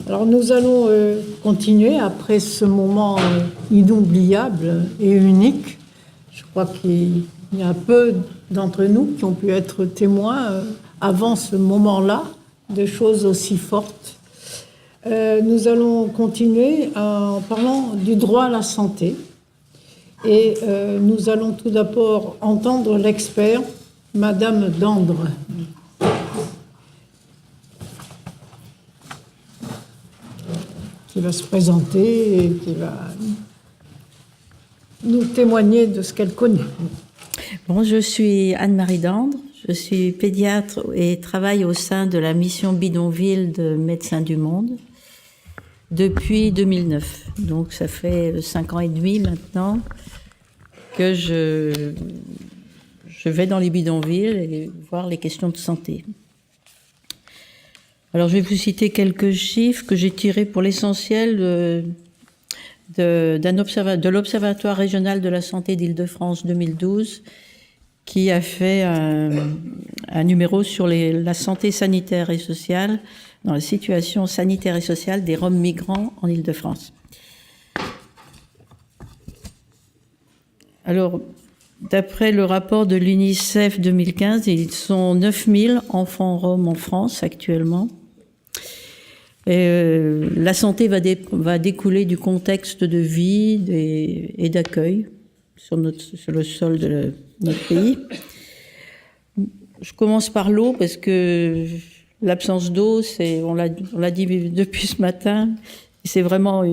Alors nous allons continuer après ce moment inoubliable et unique. Je crois qu'il y a peu d'entre nous qui ont pu être témoins avant ce moment-là de choses aussi fortes. Nous allons continuer en parlant du droit à la santé. Et nous allons tout d'abord entendre l'expert, Madame Dandre, qui va se présenter et qui va nous témoigner de ce qu'elle connaît. Bon, je suis Anne-Marie Dandre, je suis pédiatre et travaille au sein de la mission bidonville de Médecins du Monde depuis 2009. Donc ça fait 5 ans et demi maintenant que je vais dans les bidonvilles et voir les questions de santé. Alors je vais vous citer quelques chiffres que j'ai tirés pour l'essentiel de l'Observatoire régional de la santé d'Île-de-France 2012, qui a fait un numéro sur la santé sanitaire et sociale, dans la situation sanitaire et sociale des Roms migrants en Île-de-France. Alors, d'après le rapport de l'UNICEF 2015, ils sont 9000 enfants roms en France actuellement. Et la santé va découler du contexte de vie et d'accueil sur le sol de notre pays. Je commence par l'eau parce que l'absence d'eau, on l'a dit depuis ce matin, c'est vraiment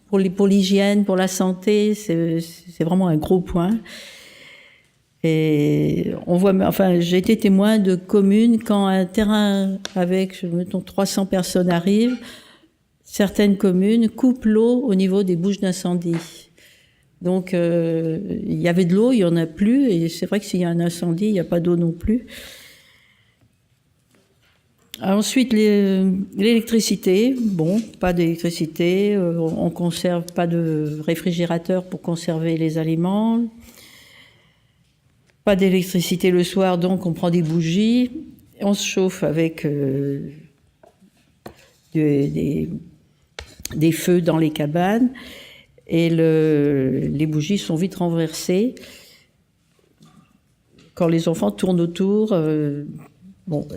pour l'hygiène, pour la santé, c'est vraiment un gros point. Et on voit, enfin, j'ai été témoin de communes quand un terrain avec, mettons, 300 personnes arrive, certaines communes coupent l'eau au niveau des bouches d'incendie. Donc, il y avait de l'eau, il y en a plus, et c'est vrai que s'il y a un incendie, il n'y a pas d'eau non plus. Ensuite, l'électricité. Bon, pas d'électricité, on conserve pas de réfrigérateur pour conserver les aliments. Pas d'électricité le soir, donc on prend des bougies. On se chauffe avec des feux dans les cabanes. Et les bougies sont vite renversées. Quand les enfants tournent autour,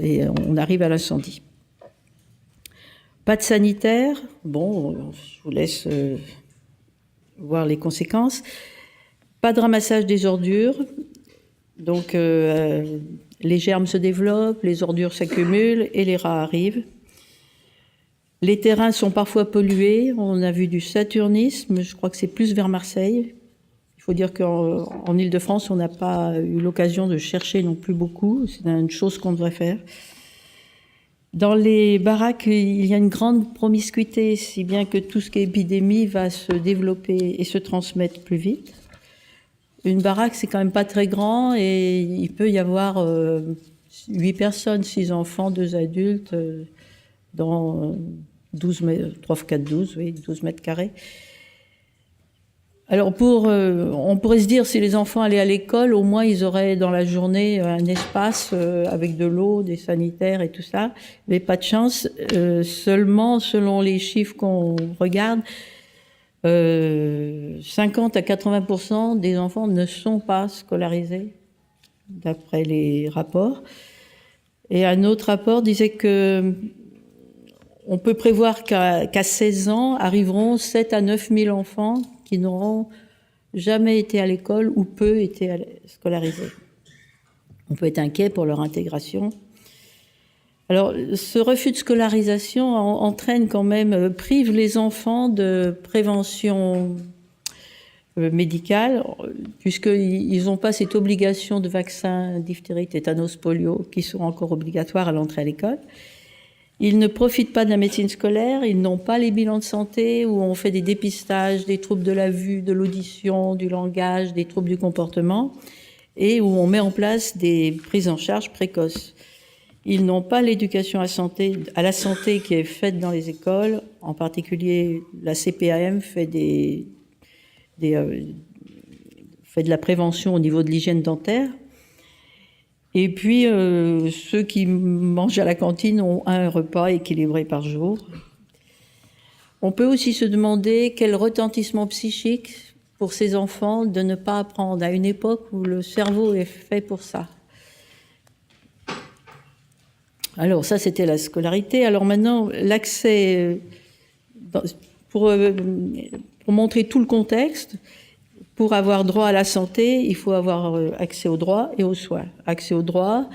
et on arrive à l'incendie. Pas de sanitaire. Bon, je vous laisse voir les conséquences. Pas de ramassage des ordures. Donc, les germes se développent, les ordures s'accumulent et les rats arrivent. Les terrains sont parfois pollués. On a vu du saturnisme, je crois que c'est plus vers Marseille. Il faut dire qu'en Île-de-France, on n'a pas eu l'occasion de chercher non plus beaucoup. C'est une chose qu'on devrait faire. Dans les baraques, il y a une grande promiscuité, si bien que tout ce qui est épidémie va se développer et se transmettre plus vite. Une baraque, c'est quand même pas très grand et il peut y avoir 8 personnes, 6 enfants, 2 adultes dans 12 mètres, 3 x 4, 12, oui, 12 mètres carrés. Alors on pourrait se dire, si les enfants allaient à l'école, au moins ils auraient dans la journée un espace avec de l'eau, des sanitaires et tout ça. Mais pas de chance. Seulement, selon les chiffres qu'on regarde, 50 à 80% des enfants ne sont pas scolarisés, d'après les rapports. Et un autre rapport disait que on peut prévoir qu'à 16 ans arriveront 7 à 9 000 enfants qui n'auront jamais été à l'école ou peu été scolarisés. On peut être inquiet pour leur intégration. Alors, ce refus de scolarisation entraîne quand même, prive les enfants de prévention médicale, puisqu'ils n'ont pas cette obligation de vaccin diphtérie, tétanos, polio, qui sont encore obligatoires à l'entrée à l'école. Ils ne profitent pas de la médecine scolaire, ils n'ont pas les bilans de santé où on fait des dépistages, des troubles de la vue, de l'audition, du langage, des troubles du comportement, et où on met en place des prises en charge précoces. Ils n'ont pas l'éducation à la santé qui est faite dans les écoles. En particulier, la CPAM fait fait de la prévention au niveau de l'hygiène dentaire. Et puis, ceux qui mangent à la cantine ont un repas équilibré par jour. On peut aussi se demander quel retentissement psychique pour ces enfants de ne pas apprendre à une époque où le cerveau est fait pour ça. Alors ça, c'était la scolarité. Alors maintenant, l'accès, pour montrer tout le contexte, pour avoir droit à la santé, il faut avoir accès aux droits et aux soins. Accès aux droits,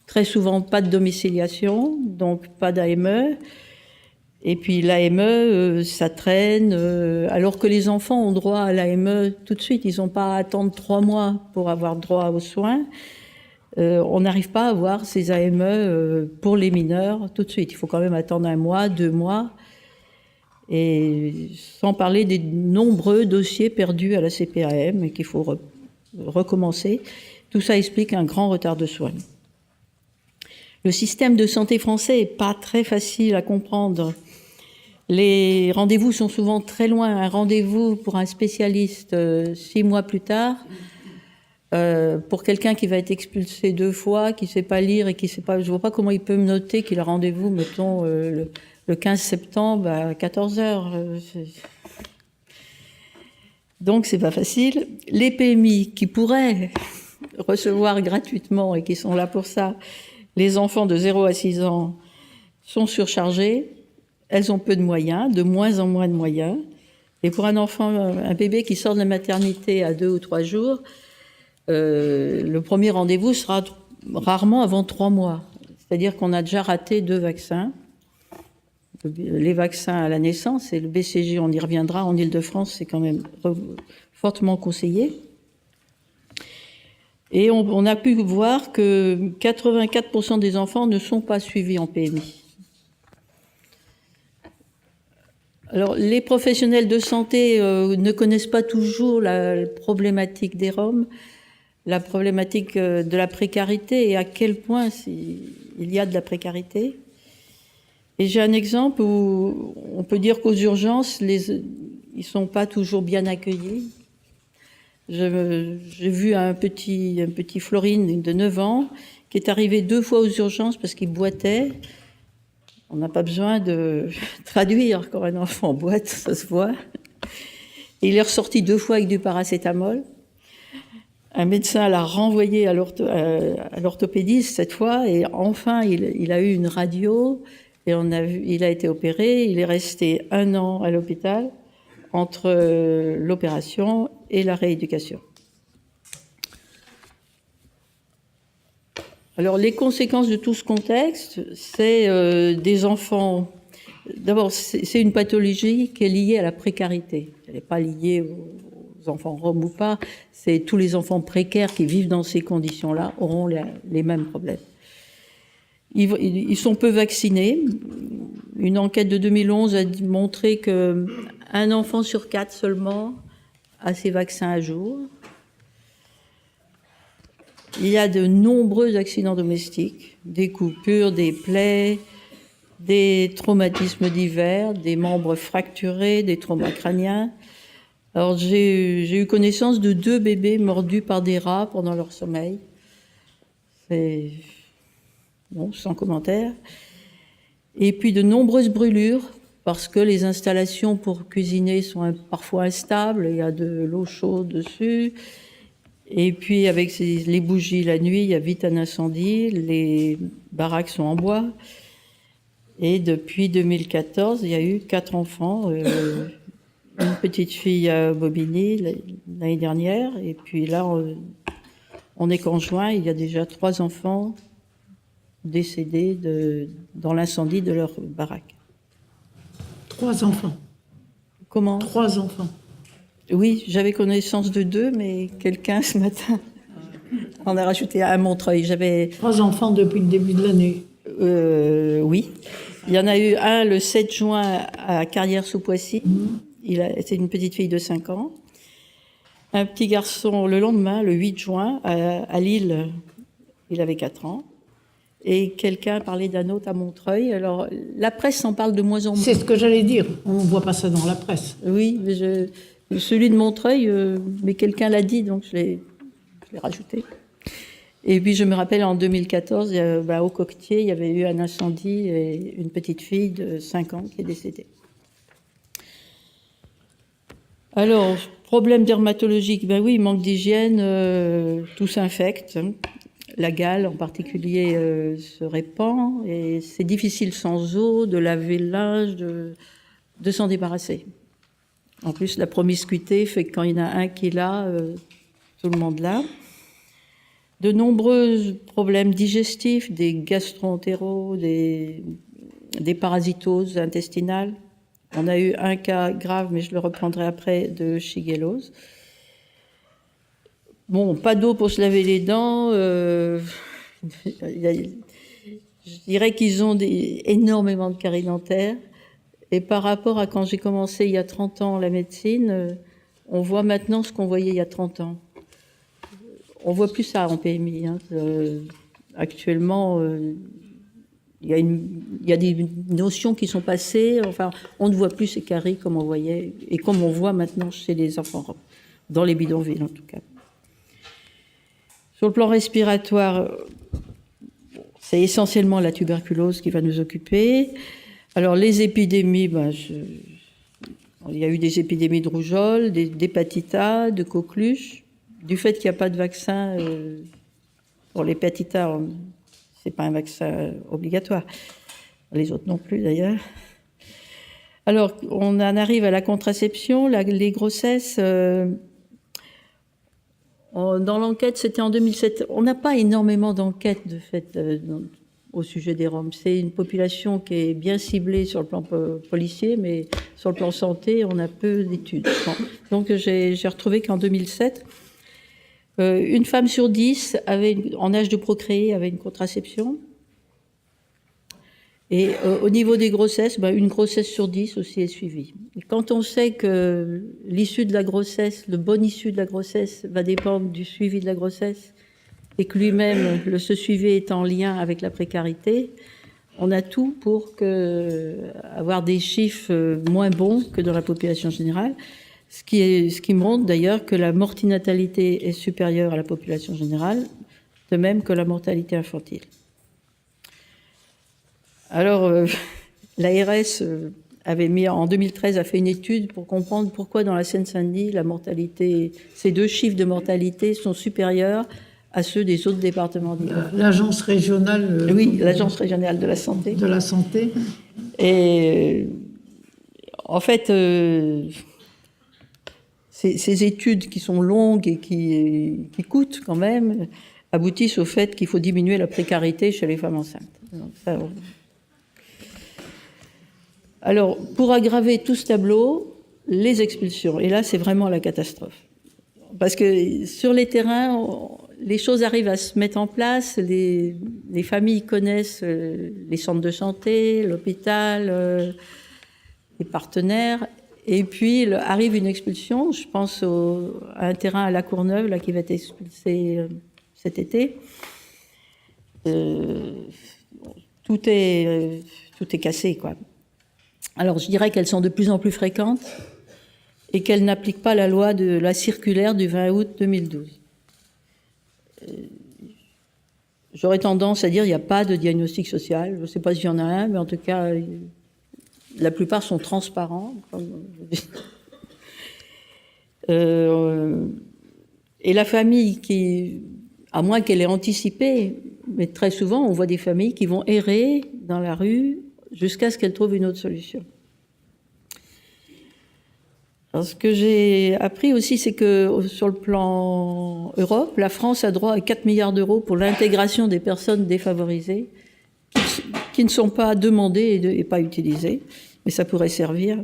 très souvent pas de domiciliation, donc pas d'AME. Et puis l'AME, ça traîne, alors que les enfants ont droit à l'AME tout de suite. Ils n'ont pas à attendre 3 mois pour avoir droit aux soins. On n'arrive pas à avoir ces AME pour les mineurs tout de suite. Il faut quand même attendre 1 mois, 2 mois. Et sans parler des nombreux dossiers perdus à la CPAM et qu'il faut recommencer. Tout ça explique un grand retard de soins. Le système de santé français n'est pas très facile à comprendre. Les rendez-vous sont souvent très loin. Un rendez-vous pour un spécialiste 6 mois plus tard, pour quelqu'un qui va être expulsé 2 fois, qui ne sait pas lire et qui ne sait pas... Je ne vois pas comment il peut me noter qu'il a rendez-vous, mettons, le 15 septembre à 14h. Donc, c'est pas facile. Les PMI qui pourraient recevoir gratuitement et qui sont là pour ça, les enfants de 0 à 6 ans sont surchargés. Elles ont peu de moyens, de moins en moins de moyens. Et pour un enfant, un bébé qui sort de la maternité à 2 ou 3 jours, le premier rendez-vous sera rarement avant 3 mois. C'est-à-dire qu'on a déjà raté 2 vaccins. Les vaccins à la naissance et le BCG, on y reviendra, en Île-de-France, c'est quand même fortement conseillé. Et on a pu voir que 84% des enfants ne sont pas suivis en PMI. Alors, les professionnels de santé ne connaissent pas toujours la problématique des Roms, la problématique de la précarité et à quel point il y a de la précarité. Et j'ai un exemple où on peut dire qu'aux urgences, ils sont pas toujours bien accueillis. J'ai vu un petit Florine de 9 ans qui est arrivé 2 fois aux urgences parce qu'il boitait. On n'a pas besoin de traduire quand un enfant boite, ça se voit. Et il est ressorti 2 fois avec du paracétamol. Un médecin l'a renvoyé à l'orthopédiste cette fois, et enfin il a eu une radio, et il a été opéré. Il est resté 1 an à l'hôpital entre l'opération et la rééducation. Alors, les conséquences de tout ce contexte, c'est des enfants... D'abord, c'est une pathologie qui est liée à la précarité. Elle n'est pas liée aux enfants roms ou pas. C'est tous les enfants précaires qui vivent dans ces conditions-là auront les mêmes problèmes. Ils sont peu vaccinés. Une enquête de 2011 a montré qu'un enfant sur 4 seulement a ses vaccins à jour. Il y a de nombreux accidents domestiques, des coupures, des plaies, des traumatismes divers, des membres fracturés, des traumas crâniens. Alors j'ai eu connaissance de 2 bébés mordus par des rats pendant leur sommeil. C'est... Bon, sans commentaire. Et puis de nombreuses brûlures, parce que les installations pour cuisiner sont parfois instables, il y a de l'eau chaude dessus. Et puis, avec les bougies la nuit, il y a vite un incendie. Les baraques sont en bois. Et depuis 2014, il y a eu 4 enfants. Une petite fille à Bobigny l'année dernière. Et puis là, on est qu'en juin, il y a déjà 3 enfants décédés dans l'incendie de leur baraque. 3 enfants. Comment ? 3 enfants. Oui, j'avais connaissance de 2, mais quelqu'un ce matin en a rajouté à Montreuil. 3 enfants depuis le début de l'année. Oui. Il y en a eu un le 7 juin à Carrières-sous-Poissy. C'est une petite fille de 5 ans. Un petit garçon le lendemain, le 8 juin, à Lille, il avait 4 ans. Et quelqu'un parlait d'un autre à Montreuil. Alors, la presse en parle de moins en moins. C'est ce que j'allais dire. On ne voit pas ça dans la presse. Oui, mais celui de Montreuil, mais quelqu'un l'a dit, donc je l'ai rajouté. Et puis je me rappelle en 2014, au Coquetier, il y avait eu un incendie et une petite fille de 5 ans qui est décédée. Alors, problème dermatologique, ben oui, manque d'hygiène, tout s'infecte. La gale en particulier se répand et c'est difficile sans eau de laver le linge, de s'en débarrasser. En plus, la promiscuité fait que quand il y en a un qui l'a, tout le monde l'a. De nombreux problèmes digestifs, des gastro-entéraux, des parasitoses intestinales. On a eu un cas grave, mais je le reprendrai après, de shigellose. Bon, pas d'eau pour se laver les dents. Je dirais qu'ils ont énormément de caries dentaires. Et par rapport à quand j'ai commencé il y a 30 ans la médecine, on voit maintenant ce qu'on voyait il y a 30 ans. On voit plus ça en PMI. Hein. Actuellement, il y a des notions qui sont passées. Enfin, on ne voit plus ces caries comme on voyait et comme on voit maintenant chez les enfants, dans les bidonvilles en tout cas. Sur le plan respiratoire, c'est essentiellement la tuberculose qui va nous occuper. Alors les épidémies, il y a eu des épidémies de rougeole, d'hépatite A, de coqueluche. Du fait qu'il n'y a pas de vaccin pour l'hépatite A, c'est pas un vaccin obligatoire. Les autres non plus d'ailleurs. Alors on en arrive à la contraception, les grossesses. Dans l'enquête, c'était en 2007. On n'a pas énormément d'enquêtes de fait au sujet des Roms. C'est une population qui est bien ciblée sur le plan policier, mais sur le plan santé, on a peu d'études. Donc j'ai retrouvé qu'en 2007, une femme sur 10 en âge de procréer avait une contraception. Et au niveau des grossesses, une grossesse sur 10 aussi est suivie. Et quand on sait que l'issue de la grossesse, le bon issue de la grossesse va dépendre du suivi de la grossesse, et que lui-même, ce suivi est en lien avec la précarité, on a tout pour avoir des chiffres moins bons que dans la population générale, ce qui montre d'ailleurs que la mortinatalité est supérieure à la population générale, de même que la mortalité infantile. Alors, l'ARS avait mis en 2013 a fait une étude pour comprendre pourquoi dans la Seine-Saint-Denis la mortalité, ces deux chiffres de mortalité sont supérieurs à ceux des autres départements d'Île. L'agence régionale. Oui, l'agence régionale de la santé. De la santé. Et en fait, ces études qui sont longues et qui coûtent quand même aboutissent au fait qu'il faut diminuer la précarité chez les femmes enceintes. Donc, ça, alors, pour aggraver tout ce tableau, les expulsions. Et là, c'est vraiment la catastrophe. Parce que sur les terrains, les choses arrivent à se mettre en place. Les familles connaissent les centres de santé, l'hôpital, les partenaires. Et puis, arrive une expulsion. Je pense à un terrain à La Courneuve là, qui va être expulsé cet été. Tout est cassé, quoi. Alors, je dirais qu'elles sont de plus en plus fréquentes et qu'elles n'appliquent pas la loi de la circulaire du 20 août 2012. J'aurais tendance à dire qu'il n'y a pas de diagnostic social. Je ne sais pas s'il y en a un, mais en tout cas, la plupart sont transparents. Et la famille qui, à moins qu'elle ait anticipé, mais très souvent, on voit des familles qui vont errer dans la rue jusqu'à ce qu'elles trouvent une autre solution. Alors, ce que j'ai appris aussi, c'est que sur le plan Europe, la France a droit à 4 milliards d'euros pour l'intégration des personnes défavorisées qui ne sont pas demandées et pas utilisées, mais ça pourrait servir.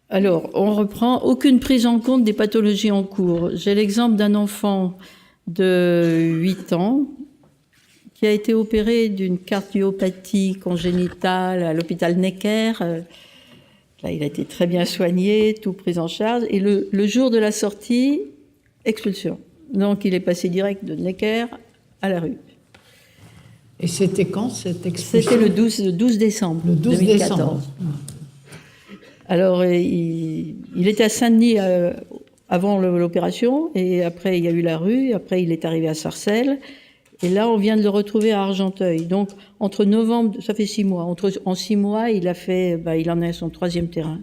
Alors, on reprend. Aucune prise en compte des pathologies en cours. J'ai l'exemple d'un enfant de 8 ans qui a été opéré d'une cardiopathie congénitale à l'hôpital Necker. Là, il a été très bien soigné, tout pris en charge. Et le jour de la sortie, expulsion. Donc, il est passé direct de Necker à la rue. Et c'était quand cette expulsion? C'était le 12 décembre le 12 2014. Décembre. Alors, il était à Saint-Denis avant l'opération, et après, il y a eu la rue, après, il est arrivé à Sarcelles, Et là, on vient de le retrouver à Argenteuil. Donc, entre novembre, ça fait 6 mois. En 6 mois, il en est à son 3e terrain.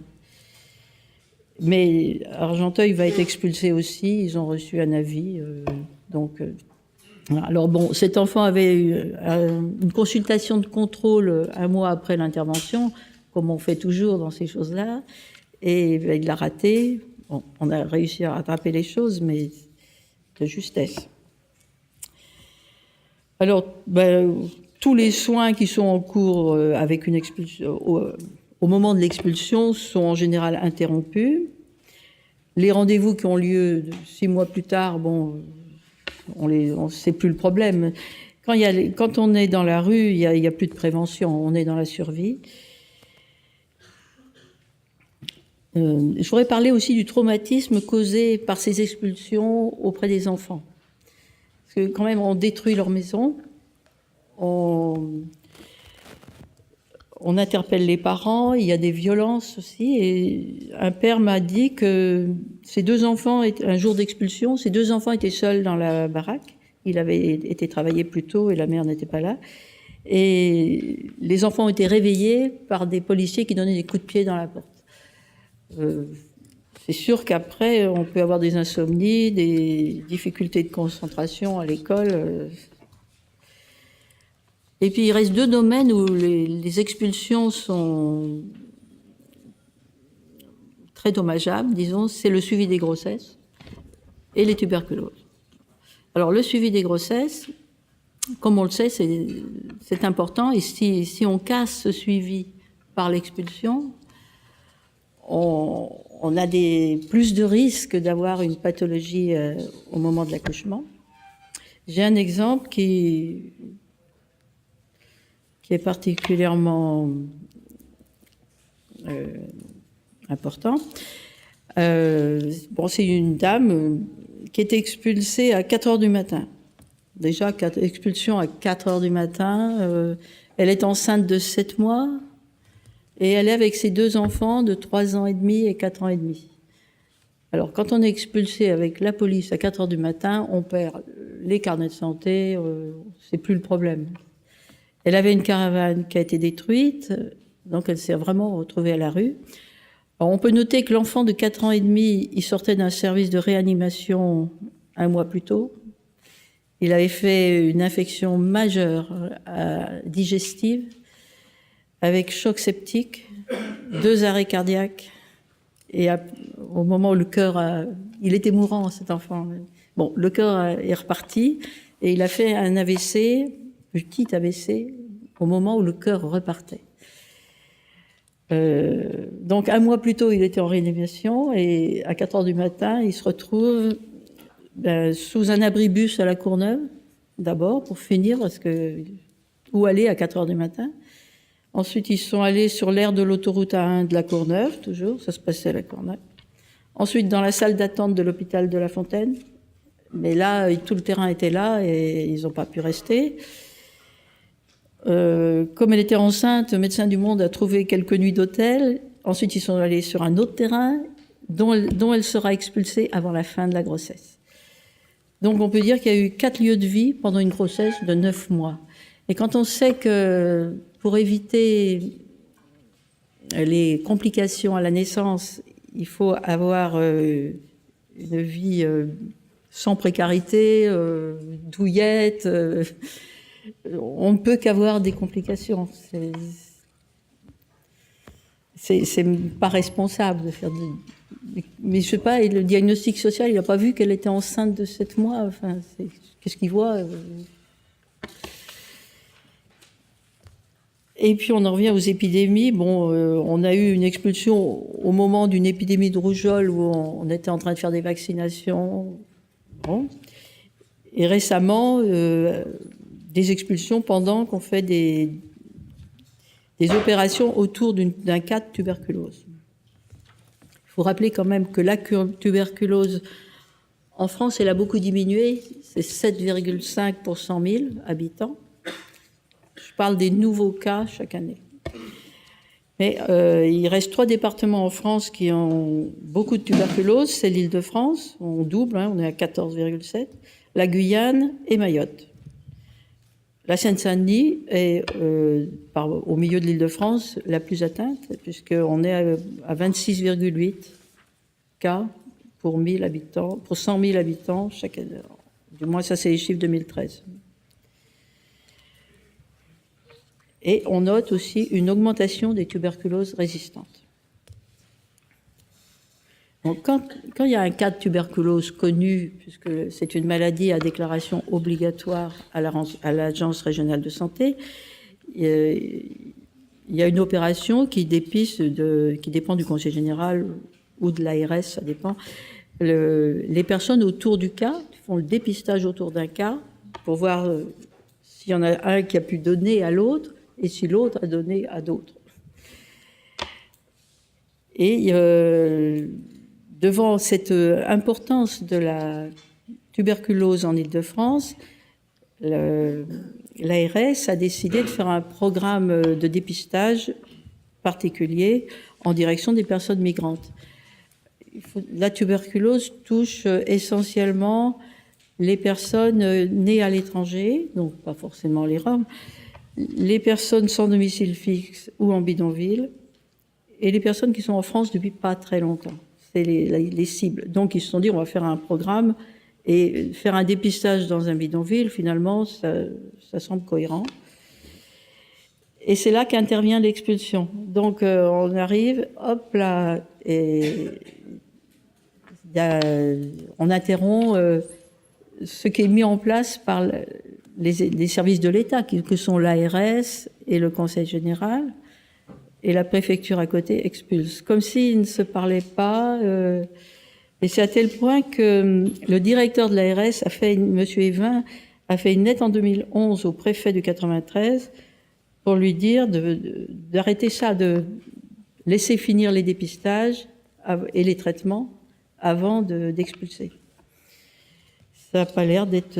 Mais Argenteuil va être expulsé aussi. Ils ont reçu un avis. Voilà. Alors bon, cet enfant avait eu une consultation de contrôle 1 mois après l'intervention, comme on fait toujours dans ces choses-là. Et il l'a raté. Bon, on a réussi à rattraper les choses, mais de justesse. Alors, tous les soins qui sont en cours avec une expulsion, au moment de l'expulsion sont en général interrompus. Les rendez-vous qui ont lieu 6 mois plus tard, bon, on sait plus le problème. Quand on est dans la rue, il y a plus de prévention, on est dans la survie. Je voudrais parler aussi du traumatisme causé par ces expulsions auprès des enfants. Parce que quand même, on détruit leur maison, on interpelle les parents, il y a des violences aussi. Et un père m'a dit que ses 2 enfants, un jour d'expulsion, ses 2 enfants étaient seuls dans la baraque. Il avait été travailler plus tôt et la mère n'était pas là. Et les enfants ont été réveillés par des policiers qui donnaient des coups de pied dans la porte. C'est sûr qu'après, on peut avoir des insomnies, des difficultés de concentration à l'école. Et puis, il reste 2 domaines où les expulsions sont très dommageables, disons. C'est le suivi des grossesses et les tuberculoses. Alors, le suivi des grossesses, comme on le sait, c'est important. Et si on casse ce suivi par l'expulsion, on a plus de risques d'avoir une pathologie au moment de l'accouchement. J'ai un exemple qui est particulièrement important. C'est une dame qui était expulsée à 4 heures du matin. Déjà, expulsion à 4 heures du matin. Elle est enceinte de 7 mois. Et elle est avec ses 2 enfants de 3 ans et demi et 4 ans et demi. Alors, quand on est expulsé avec la police à 4 heures du matin, on perd les carnets de santé, c'est plus le problème. Elle avait une caravane qui a été détruite, donc elle s'est vraiment retrouvée à la rue. Alors, on peut noter que l'enfant de 4 ans et demi, il sortait d'un service de réanimation 1 mois plus tôt. Il avait fait une infection majeure digestive, avec choc septique, 2 arrêts cardiaques, et au moment où le cœur il était mourant, cet enfant. Bon, le cœur est reparti, et il a fait un AVC, petit AVC, au moment où le cœur repartait. Donc, 1 mois plus tôt, il était en réanimation, et à 4 heures du matin, il se retrouve sous un abribus à la Courneuve, d'abord, pour finir, parce que où aller à 4 heures du matin. Ensuite, ils sont allés sur l'aire de l'autoroute A1 de la Courneuve, toujours, ça se passait à la Courneuve. Ensuite, dans la salle d'attente de l'hôpital de La Fontaine. Mais là, tout le terrain était là et ils n'ont pas pu rester. Comme elle était enceinte, le Médecins du Monde a trouvé quelques nuits d'hôtel. Ensuite, ils sont allés sur un autre terrain dont elle sera expulsée avant la fin de la grossesse. Donc, on peut dire qu'il y a eu 4 lieux de vie pendant une grossesse de 9 mois. Et quand on sait que pour éviter les complications à la naissance, il faut avoir une vie sans précarité, douillette. On ne peut qu'avoir des complications. C'est pas responsable de faire mais je sais pas, et le diagnostic social, il n'a pas vu qu'elle était enceinte de 7 mois. Enfin, qu'est-ce qu'il voit Et puis on en revient aux épidémies. Bon, on a eu une expulsion au moment d'une épidémie de rougeole où on était en train de faire des vaccinations. Bon. Et récemment, des expulsions pendant qu'on fait des opérations autour d'un cas de tuberculose. Il faut rappeler quand même que la tuberculose, en France, elle a beaucoup diminué. C'est 7,5 pour 100 000 habitants. Je parle des nouveaux cas chaque année. Mais il reste 3 départements en France qui ont beaucoup de tuberculose. C'est l'Île-de-France, on double, on est à 14,7, la Guyane et Mayotte. La Seine-Saint-Denis est, au milieu de l'Île-de-France, la plus atteinte, puisqu'on est à 26,8 cas pour 1000 habitants, pour 100 000 habitants chaque année. Du moins, ça, c'est les chiffres 2013. Et on note aussi une augmentation des tuberculoses résistantes. Donc, quand il y a un cas de tuberculose connu, puisque c'est une maladie à déclaration obligatoire à l'Agence régionale de santé, il y a une opération qui dépend du Conseil général ou de l'ARS, ça dépend. Les personnes autour du cas font le dépistage autour d'un cas pour voir s'il y en a un qui a pu donner à l'autre et si l'autre a donné à d'autres. Et devant cette importance de la tuberculose en Île-de-France, l'ARS a décidé de faire un programme de dépistage particulier en direction des personnes migrantes. La tuberculose touche essentiellement les personnes nées à l'étranger, donc pas forcément les Roms, les personnes sans domicile fixe ou en bidonville, et les personnes qui sont en France depuis pas très longtemps. C'est les cibles. Donc ils se sont dit, on va faire un programme et faire un dépistage dans un bidonville, finalement, ça semble cohérent. Et c'est là qu'intervient l'expulsion. Donc on arrive, hop là, et on interrompt ce qui est mis en place par les services de l'État, que sont l'ARS et le Conseil général, et la préfecture à côté expulse, comme s'ils ne se parlaient pas. Et c'est à tel point que le directeur de l'ARS, M. Evin, a fait une lettre en 2011 au préfet du 93 pour lui dire d'arrêter ça, de laisser finir les dépistages et les traitements avant d'expulser. Ça n'a pas l'air d'être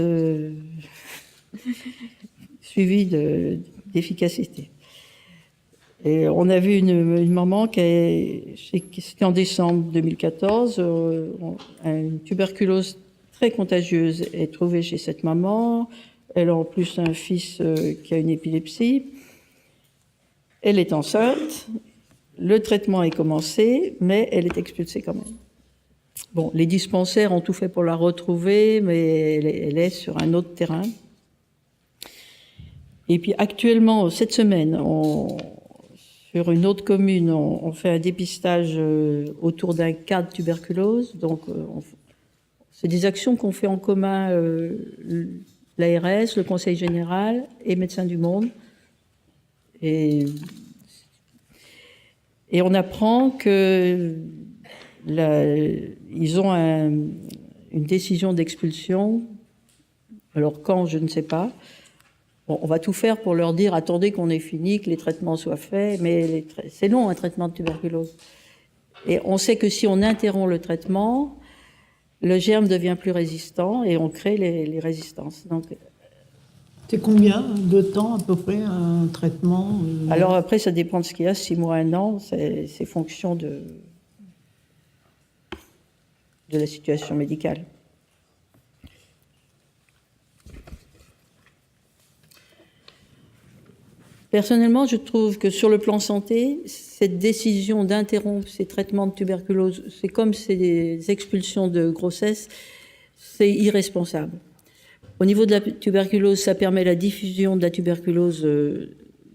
suivi d'efficacité. Et on a vu une maman c'était en décembre 2014, une tuberculose très contagieuse est trouvée chez cette maman. Elle a en plus un fils qui a une épilepsie. Elle est enceinte, le traitement est commencé, mais elle est expulsée quand même. Bon, les dispensaires ont tout fait pour la retrouver, mais elle est sur un autre terrain. Et puis actuellement, cette semaine, sur une autre commune, on fait un dépistage autour d'un cas de tuberculose. Donc, c'est des actions qu'on fait en commun, l'ARS, le Conseil général et Médecins du Monde. Et on apprend que ils ont une décision d'expulsion. Alors quand, je ne sais pas. Bon, on va tout faire pour leur dire, attendez qu'on ait fini, que les traitements soient faits, mais c'est long un traitement de tuberculose. Et on sait que si on interrompt le traitement, le germe devient plus résistant et on crée les résistances. Donc, c'est combien de temps à peu près un traitement Alors après, ça dépend de ce qu'il y a, 6 mois, 1 an, c'est fonction de la situation médicale. Personnellement, je trouve que sur le plan santé, cette décision d'interrompre ces traitements de tuberculose, c'est comme ces expulsions de grossesse, c'est irresponsable. Au niveau de la tuberculose, ça permet la diffusion de la tuberculose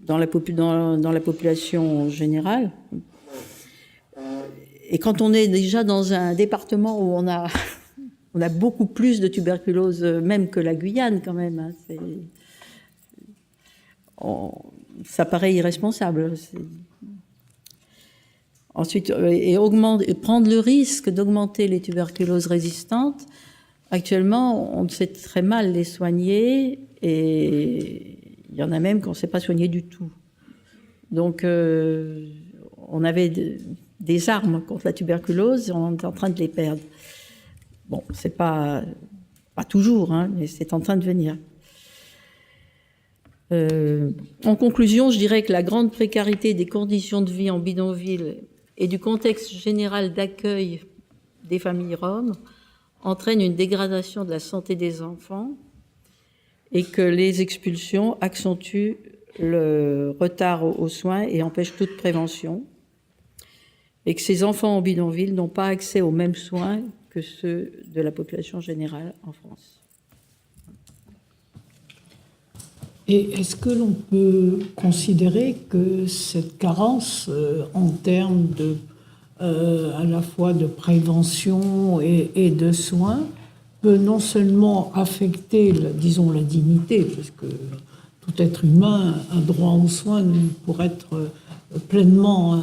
dans la population en général. Et quand on est déjà dans un département où on a beaucoup plus de tuberculose, même que la Guyane quand même, hein, ça paraît irresponsable. Ensuite, prendre le risque d'augmenter les tuberculoses résistantes, actuellement, on sait très mal les soigner et il y en a même qu'on ne sait pas soigner du tout. Donc, on avait des armes contre la tuberculose et on est en train de les perdre. Bon, c'est pas toujours, hein, mais c'est en train de venir. En conclusion, je dirais que la grande précarité des conditions de vie en bidonville et du contexte général d'accueil des familles roms entraîne une dégradation de la santé des enfants et que les expulsions accentuent le retard aux soins et empêchent toute prévention, et que ces enfants en bidonville n'ont pas accès aux mêmes soins que ceux de la population générale en France. Et est-ce que l'on peut considérer que cette carence en termes à la fois de prévention et de soins peut non seulement affecter, disons, la dignité, parce que tout être humain a droit aux soins pour être pleinement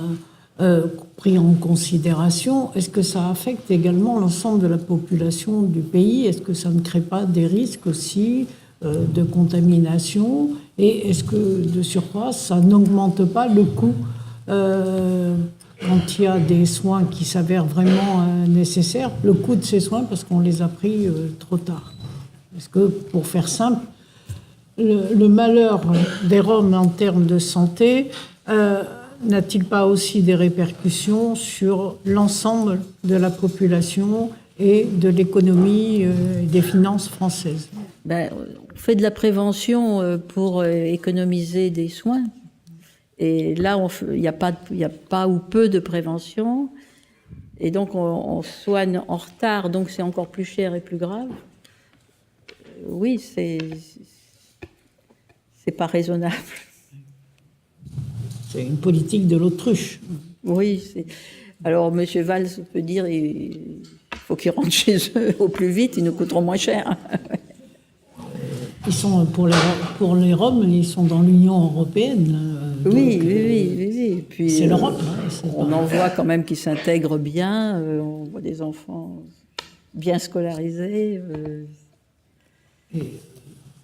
pris en considération, est-ce que ça affecte également l'ensemble de la population du pays? Est-ce que ça ne crée pas des risques aussi de contamination? Et est-ce que, de surcroît, ça n'augmente pas le coût quand il y a des soins qui s'avèrent vraiment nécessaires, le coût de ces soins parce qu'on les a pris trop tard? Parce que, pour faire simple, le malheur des Roms en termes de santé n'a-t-il pas aussi des répercussions sur l'ensemble de la population et de l'économie et des finances françaises? On fait de la prévention pour économiser des soins. Et là, il n'y a pas ou peu de prévention. Et donc, on soigne en retard, donc c'est encore plus cher et plus grave. Oui, c'est pas raisonnable. C'est une politique de l'autruche. Oui. Alors, M. Valls peut dire il faut qu'ils rentrent chez eux au plus vite, ils nous coûteront moins cher. Ils sont, pour les Roms, ils sont dans l'Union européenne. Oui. Puis, c'est l'Europe. On en voit quand même qui s'intègrent bien. On voit des enfants bien scolarisés. Et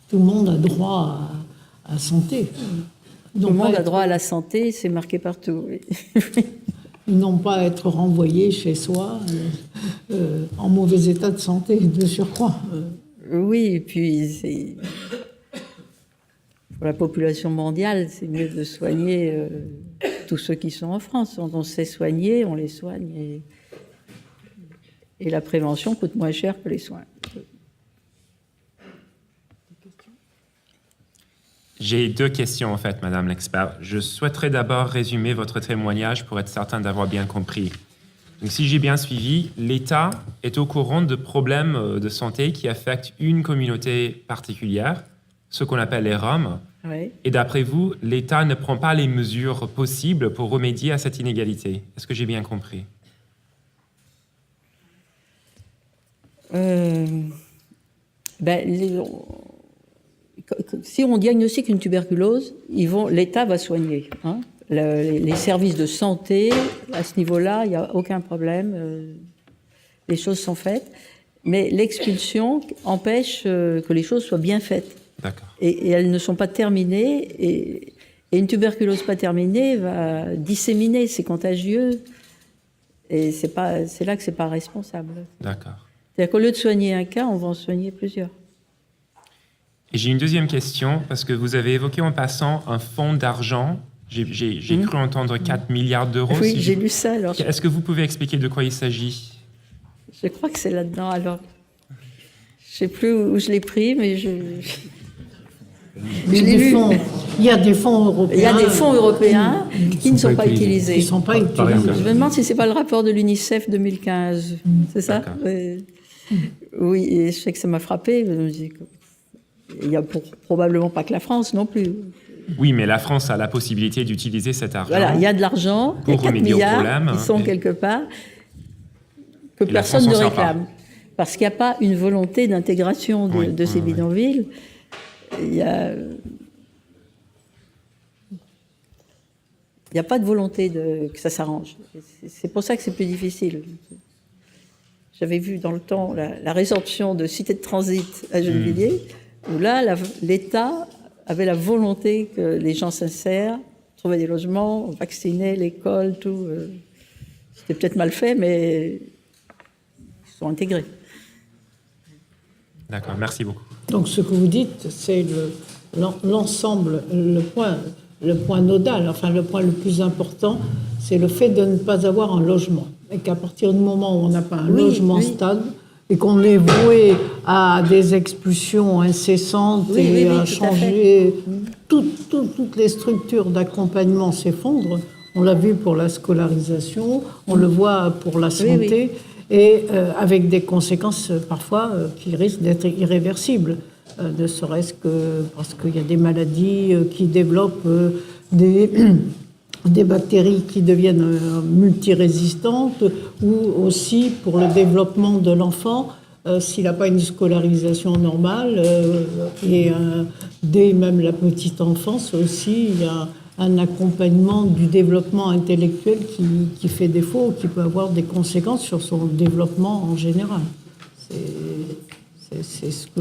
tout le monde a droit à santé. Tout le monde a droit à la santé, c'est marqué partout. Oui. Ils n'ont pas à être renvoyés chez soi en mauvais état de santé, de surcroît. Oui, et puis pour la population mondiale, c'est mieux de soigner tous ceux qui sont en France. On sait soigner, on les soigne. Et la prévention coûte moins cher que les soins. J'ai 2 questions en fait, Madame l'expert. Je souhaiterais d'abord résumer votre témoignage pour être certain d'avoir bien compris. Donc, si j'ai bien suivi, l'État est au courant de problèmes de santé qui affectent une communauté particulière, ce qu'on appelle les Roms. Oui. Et d'après vous, l'État ne prend pas les mesures possibles pour remédier à cette inégalité. Est-ce que j'ai bien compris? Si on diagnostique une tuberculose, l'État va soigner. Hein. Les services de santé, à ce niveau-là, il n'y a aucun problème. Les choses sont faites. Mais l'expulsion empêche que les choses soient bien faites. D'accord. Et elles ne sont pas terminées. Et une tuberculose pas terminée va disséminer, c'est contagieux. Et c'est là que c'est pas responsable. D'accord. C'est-à-dire qu'au lieu de soigner un cas, on va en soigner plusieurs. Et j'ai une deuxième question, parce que vous avez évoqué en passant un fonds d'argent. J'ai cru entendre 4 milliards d'euros. Oui, j'ai lu ça. Alors Est-ce que vous pouvez expliquer de quoi il s'agit? Je crois que c'est là-dedans. Alors, je ne sais plus où je l'ai pris, mais il y a des fonds européens. Il y a des fonds européens qui ne sont pas utilisés. Ils ne sont pas utilisés. Je me demande si ce n'est pas le rapport de l'UNICEF 2015. C'est ça? Oui, et je sais que ça m'a frappé. Il n'y a probablement pas que la France non plus. Oui, mais la France a la possibilité d'utiliser cet argent. Voilà, il y a de l'argent, il y a 4 milliards qui sont quelque part, que personne ne réclame. Parce qu'il n'y a pas une volonté d'intégration de ces bidonvilles. Il n'y a pas de volonté que ça s'arrange. C'est pour ça que c'est plus difficile. J'avais vu dans le temps la résorption de Cité de Transit à Gennevilliers, où là, l'État avait la volonté que les gens s'insèrent, trouvaient des logements, vaccinaient, l'école, tout. C'était peut-être mal fait, mais ils sont intégrés. D'accord, merci beaucoup. Donc ce que vous dites, c'est l'ensemble, le point nodal, enfin le point le plus important, c'est le fait de ne pas avoir un logement. Et qu'à partir du moment où on n'a pas un logement stable, et qu'on est voué à des expulsions incessantes et à changer, toutes les structures d'accompagnement s'effondrent. On l'a vu pour la scolarisation, on le voit pour la santé, et avec des conséquences parfois qui risquent d'être irréversibles. Ne serait-ce que parce qu'il y a des maladies qui développent des bactéries qui deviennent multirésistantes, ou aussi pour le développement de l'enfant, s'il n'a pas une scolarisation normale, et dès même la petite enfance aussi, il y a un accompagnement du développement intellectuel qui fait défaut, qui peut avoir des conséquences sur son développement en général. C'est ce que...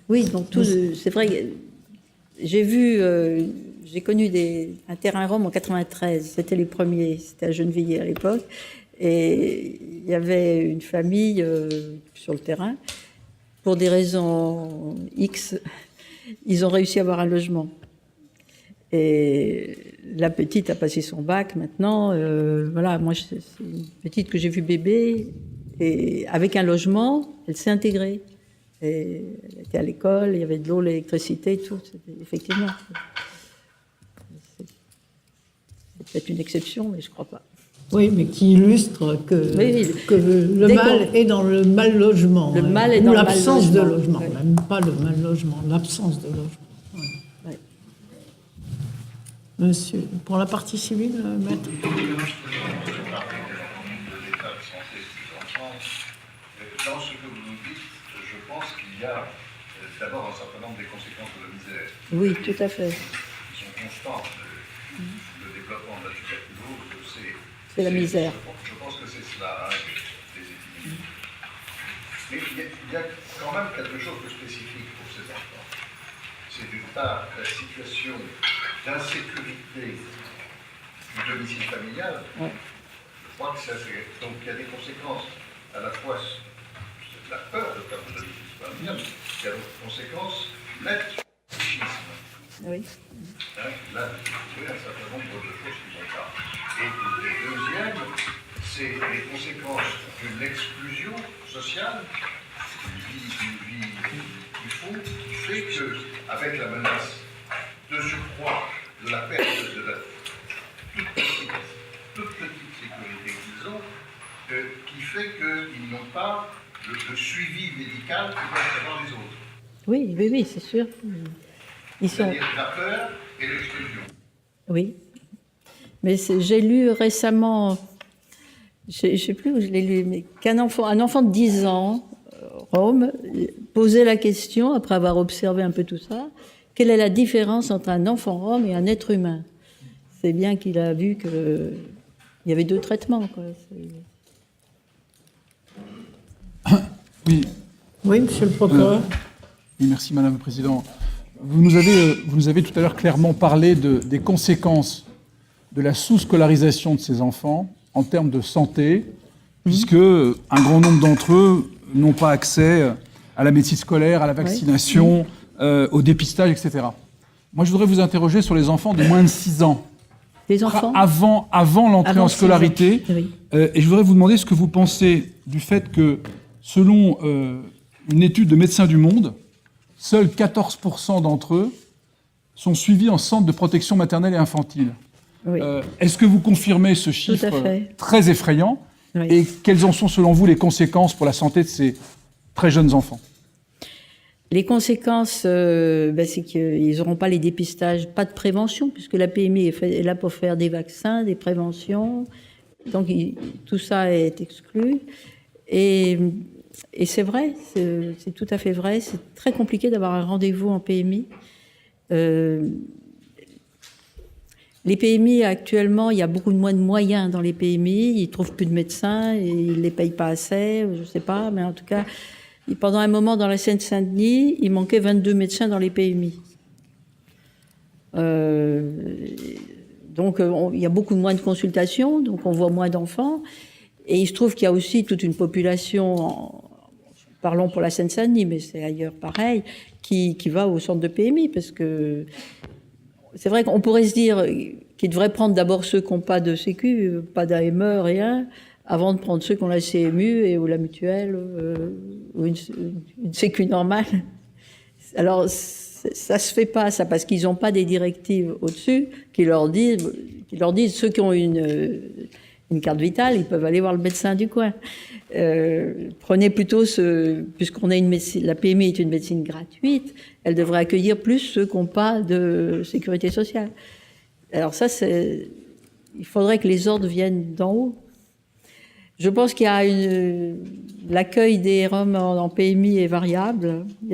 Oui, donc c'est vrai, j'ai connu un terrain Rome en 93, c'était les premiers, c'était à Gennevilliers à l'époque, et il y avait une famille sur le terrain, pour des raisons X, ils ont réussi à avoir un logement. Et la petite a passé son bac maintenant, voilà, moi c'est une petite que j'ai vue bébé, et avec un logement, elle s'est intégrée. Et elle était à l'école, il y avait de l'eau, l'électricité, tout. Effectivement. C'est peut-être une exception, mais je ne crois pas. Oui, mais qui illustre que le mal est dans le mal logement. Le mal est dans l'absence de logement. logement, même pas le mal logement, l'absence de logement. Ouais. Ouais. Monsieur, pour la partie civile, maître. Dans ce que vous nous dites, je pense qu'il y a d'abord un certain nombre des conséquences de la misère. Oui, tout à fait. Qui sont constantes. Le développement de la tuberculose, c'est la misère. Je pense que c'est cela, hein, les épidémies. Mais il y a quand même quelque chose de spécifique pour ces enfants. C'est d'une part la situation d'insécurité du domicile familial. Ouais. Je crois que ça fait. Donc il y a des conséquences à la fois de la peur de perdre le domicile familial, il y a des conséquences nettes sur le psychisme. Oui. Hein, là, vous avez un certain nombre de choses qui sont là. Et le deuxième, c'est les conséquences d'une exclusion sociale, d'une vie du fond, qui fait qu'avec la menace de surcroît de la perte de la toute petite sécurité qu'ils ont, qui fait qu'ils n'ont pas le suivi médical que doivent avoir les autres. Oui, c'est sûr. C'est-à-dire la peur et l'exclusion. Oui. Mais j'ai lu récemment, je ne sais plus où je l'ai lu, mais un enfant de 10 ans, Rome, posait la question, après avoir observé un peu tout ça, quelle est la différence entre un enfant Rome et un être humain? C'est bien qu'il a vu qu'il y avait deux traitements, quoi. Oui. Oui, monsieur le procureur. Oui, merci Madame le Président. Vous nous avez tout à l'heure clairement parlé des conséquences de la sous-scolarisation de ces enfants en termes de santé, puisque un grand nombre d'entre eux n'ont pas accès à la médecine scolaire, à la vaccination, au dépistage, etc. Moi, je voudrais vous interroger sur les enfants de moins de 6 ans. Les enfants avant l'entrée en scolarité. Oui. Et je voudrais vous demander ce que vous pensez du fait que, selon une étude de Médecins du Monde, seuls 14% d'entre eux sont suivis en centre de protection maternelle et infantile. Oui. Est-ce que vous confirmez ce chiffre très effrayant? Oui. Et quelles en sont, selon vous, les conséquences pour la santé de ces très jeunes enfants? Les conséquences, c'est qu'ils n'auront pas les dépistages, pas de prévention, puisque la PMI est là pour faire des vaccins, des préventions. Donc tout ça est exclu. Et c'est vrai, c'est tout à fait vrai. C'est très compliqué d'avoir un rendez-vous en PMI. Les PMI, actuellement, il y a beaucoup moins de moyens dans les PMI. Ils ne trouvent plus de médecins, et ils ne les payent pas assez, je ne sais pas. Mais en tout cas, pendant un moment, dans la Seine-Saint-Denis, il manquait 22 médecins dans les PMI. Donc, il y a beaucoup moins de consultations, donc on voit moins d'enfants. Et il se trouve qu'il y a aussi toute une population, parlons pour la Seine-Saint-Denis, mais c'est ailleurs pareil, qui va au centre de PMI, parce que c'est vrai qu'on pourrait se dire qu'ils devraient prendre d'abord ceux qui n'ont pas de sécu, pas d'AME, rien, avant de prendre ceux qui ont la CMU ou la mutuelle ou une sécu normale. Alors, ça se fait pas, ça, parce qu'ils n'ont pas des directives au-dessus qui leur disent ceux qui ont une carte vitale, ils peuvent aller voir le médecin du coin. Prenez plutôt puisqu'on a la PMI est une médecine gratuite, elle devrait accueillir plus ceux qui n'ont pas de sécurité sociale. Alors ça, il faudrait que les ordres viennent d'en haut. Je pense qu'il y a l'accueil des Roms en PMI est variable. Il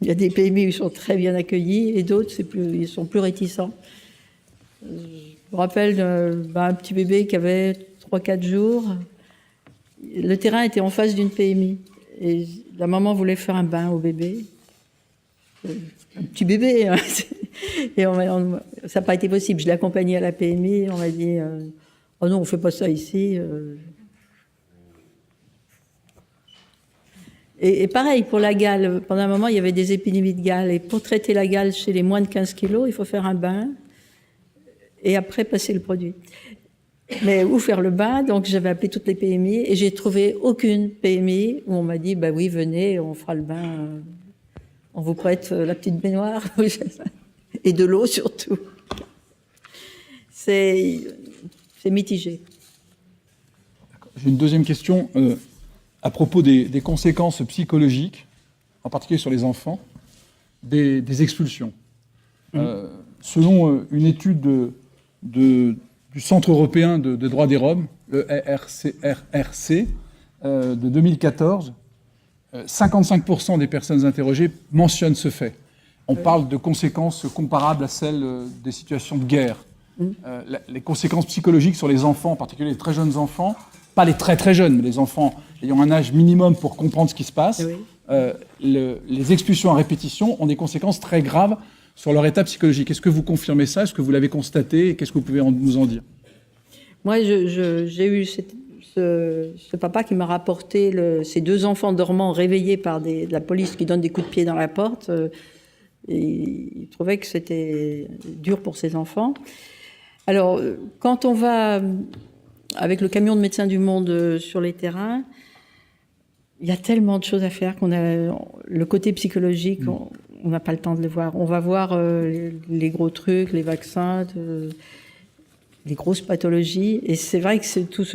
y a des PMI où ils sont très bien accueillis et d'autres, ils sont plus réticents. Je me rappelle un petit bébé qui avait 3-4 jours. Le terrain était en face d'une PMI. Et la maman voulait faire un bain au bébé. Un petit bébé. Hein. Et ça n'a pas été possible. Je l'ai accompagné à la PMI. On m'a dit oh non, on ne fait pas ça ici. Et pareil, pour la gale, pendant un moment, il y avait des épidémies de gale. Et pour traiter la gale chez les moins de 15 kilos, il faut faire un bain et après passer le produit. Mais où faire le bain? Donc j'avais appelé toutes les PMI et j'ai trouvé aucune PMI où on m'a dit bah oui, venez, on fera le bain, on vous prête la petite baignoire et de l'eau surtout. C'est mitigé. J'ai une deuxième question à propos des conséquences psychologiques, en particulier sur les enfants, des expulsions. Selon une étude du Centre européen de droits des Roms, le RRC, de 2014, 55% des personnes interrogées mentionnent ce fait. On parle de conséquences comparables à celles des situations de guerre. Les conséquences psychologiques sur les enfants, en particulier les très jeunes enfants, pas les très très jeunes, mais les enfants ayant un âge minimum pour comprendre ce qui se passe, les expulsions à répétition ont des conséquences très graves sur leur état psychologique. Est-ce que vous confirmez ça? Est-ce que vous l'avez constaté? Et qu'est-ce que vous pouvez nous en dire? Moi, j'ai eu ce papa qui m'a rapporté ces 2 enfants dormants réveillés par de la police qui donne des coups de pied dans la porte. Et il trouvait que c'était dur pour ses enfants. Alors, quand on va avec le camion de Médecins du Monde sur les terrains, il y a tellement de choses à faire qu'on a le côté psychologique, on n'a pas le temps de le voir. On va voir les gros trucs, les vaccins, les grosses pathologies. Et c'est vrai que c'est tout ce